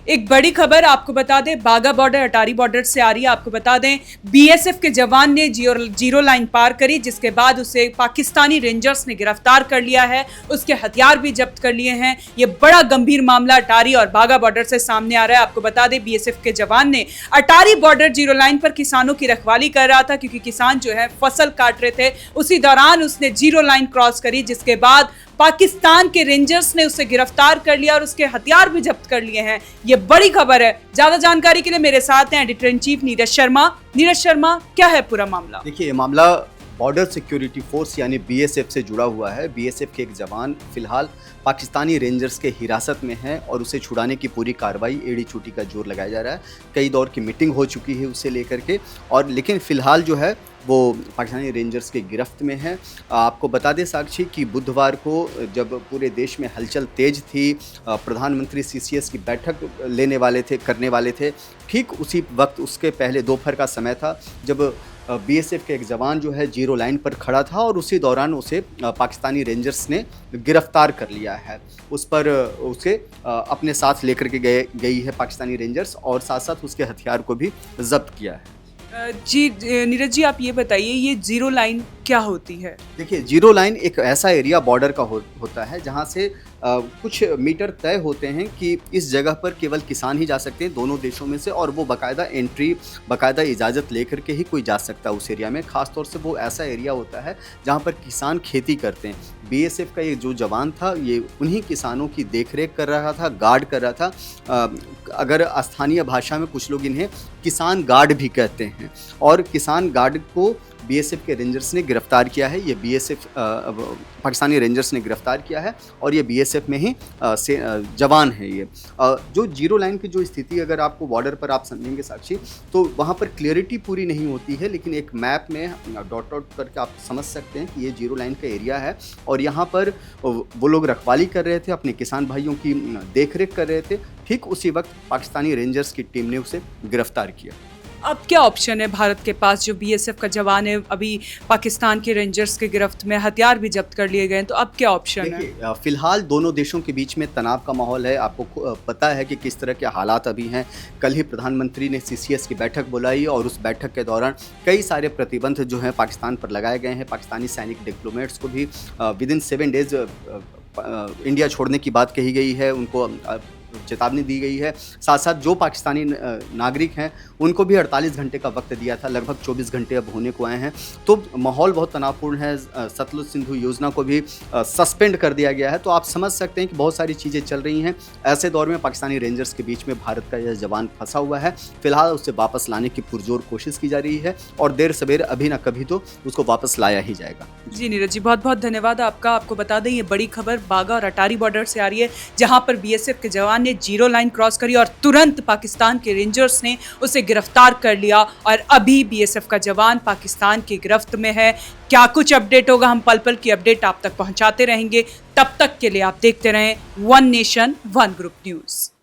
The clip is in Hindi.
एक बड़ी खबर आपको बता दें, बाघा बॉर्डर अटारी बॉर्डर से आ रही है। आपको बता दें, बीएसएफ के जवान ने जीरो लाइन पार करी, जिसके बाद उसे पाकिस्तानी रेंजर्स ने गिरफ्तार कर लिया है। उसके हथियार भी जब्त कर लिए हैं। ये बड़ा गंभीर मामला अटारी और बाघा बॉर्डर से सामने आ रहा है। आपको बता दें, बीएसएफ के जवान ने अटारी बॉर्डर जीरो लाइन पर किसानों की रखवाली कर रहा था, क्योंकि किसान जो है फसल काट रहे थे। उसी दौरान उसने जीरो लाइन क्रॉस करी, जिसके बाद पाकिस्तान के रेंजर्स ने उसे गिरफ्तार कर लिया और उसके हथियार भी जब्त कर लिए हैं। ये बड़ी खबर है। ज्यादा जानकारी के लिए मेरे साथ हैं editor in chief Neeraj Sharma. Neeraj Sharma, क्या है पूरा मामला? देखिए, ये मामला बॉर्डर सिक्योरिटी फोर्स यानी बीएसएफ से जुड़ा हुआ है। बीएसएफ के एक जवान फिलहाल पाकिस्तानी रेंजर्स के हिरासत में है और उसे छुड़ाने की पूरी कार्रवाई एड़ी चोटी का जोर लगाया जा रहा है। कई दौर की मीटिंग हो चुकी है उससे लेकर के, और लेकिन फिलहाल जो है वो पाकिस्तानी रेंजर्स के गिरफ्त में है। आपको बता दें साक्षी कि बुधवार को जब पूरे देश में हलचल तेज थी, प्रधानमंत्री सीसीएस की बैठक करने वाले थे, ठीक उसी वक्त उसके पहले दोपहर का समय था जब बीएसएफ के एक जवान जो है जीरो लाइन पर खड़ा था और उसी दौरान उसे पाकिस्तानी रेंजर्स ने गिरफ्तार कर लिया है। उसे अपने साथ लेकर के गई है पाकिस्तानी रेंजर्स, और साथ साथ उसके हथियार को भी जब्त किया है। जी नीरज जी, आप ये बताइए, ये जीरो लाइन क्या होती है? देखिए, जीरो लाइन एक ऐसा एरिया बॉर्डर का होता है जहां से कुछ मीटर तय होते हैं कि इस जगह पर केवल किसान ही जा सकते हैं दोनों देशों में से, और वो बाकायदा इजाज़त लेकर के ही कोई जा सकता है उस एरिया में। ख़ास तौर से वो ऐसा एरिया होता है जहां पर किसान खेती करते हैं। बीएसएफ का ये जो जवान था, ये उन्हीं किसानों की देखरेख कर रहा था, गार्ड कर रहा था। अगर स्थानीय भाषा में कुछ लोग इन्हें किसान गार्ड भी कहते हैं, और किसान गार्ड को बीएसएफ के रेंजर्स ने गिरफ्तार किया है। ये पाकिस्तानी रेंजर्स ने गिरफ्तार किया है, और ये बीएसएफ में ही जवान है। ये जो जीरो लाइन की जो स्थिति, अगर आपको बॉर्डर पर आप समझेंगे साक्षी, तो वहाँ पर क्लियरिटी पूरी नहीं होती है, लेकिन एक मैप में डॉट डॉट करके आप समझ सकते हैं कि ये जीरो लाइन का एरिया है, और यहाँ पर वो लोग रखवाली कर रहे थे, अपने किसान भाइयों की देखरेख कर रहे थे। ठीक उसी वक्त पाकिस्तानी रेंजर्स की टीम ने उसे गिरफ्तार किया। अब क्या ऑप्शन है भारत के पास? जो बीएसएफ का जवान है, अभी पाकिस्तान के रेंजर्स के गिरफ्त में, हथियार भी जब्त कर लिए गए हैं, तो अब क्या ऑप्शन है? फिलहाल दोनों देशों के बीच में तनाव का माहौल है। आपको पता है कि किस तरह के हालात अभी हैं। कल ही प्रधानमंत्री ने सीसीएस की बैठक बुलाई, और उस बैठक के दौरान कई सारे प्रतिबंध जो हैं पाकिस्तान पर लगाए गए हैं। पाकिस्तानी सैनिक डिप्लोमेट्स को भी विदिन 7 डेज इंडिया छोड़ने की बात कही गई है, उनको चेतावनी दी गई है। साथ साथ जो पाकिस्तानी नागरिक हैं उनको भी 48 घंटे का वक्त दिया था। लगभग 24 घंटे अब होने को आए हैं, तो माहौल बहुत तनावपूर्ण है। सतलुज सिंधु योजना को भी सस्पेंड कर दिया गया है। तो आप समझ सकते हैं कि बहुत सारी चीज़ें चल रही हैं। ऐसे दौर में पाकिस्तानी रेंजर्स के बीच में भारत का यह जवान फंसा हुआ है। फिलहाल उसे वापस लाने की पुरजोर कोशिश की जा रही है, और देर सवेर अभी ना कभी तो उसको वापस लाया ही जाएगा। जी नीरज जी, बहुत बहुत धन्यवाद आपका। आपको बता दें, ये बड़ी खबर बाघा और अटारी बॉर्डर से आ रही है, जहां पर बीएसएफ के जवान ने जीरो लाइन क्रॉस करी और तुरंत पाकिस्तान के रेंजर्स ने उसे गिरफ्तार कर लिया, और अभी बीएसएफ का जवान पाकिस्तान की गिरफ्त में है। क्या कुछ अपडेट होगा, हम पल पल की अपडेट आप तक पहुंचाते रहेंगे। तब तक के लिए आप देखते रहें one nation one group news.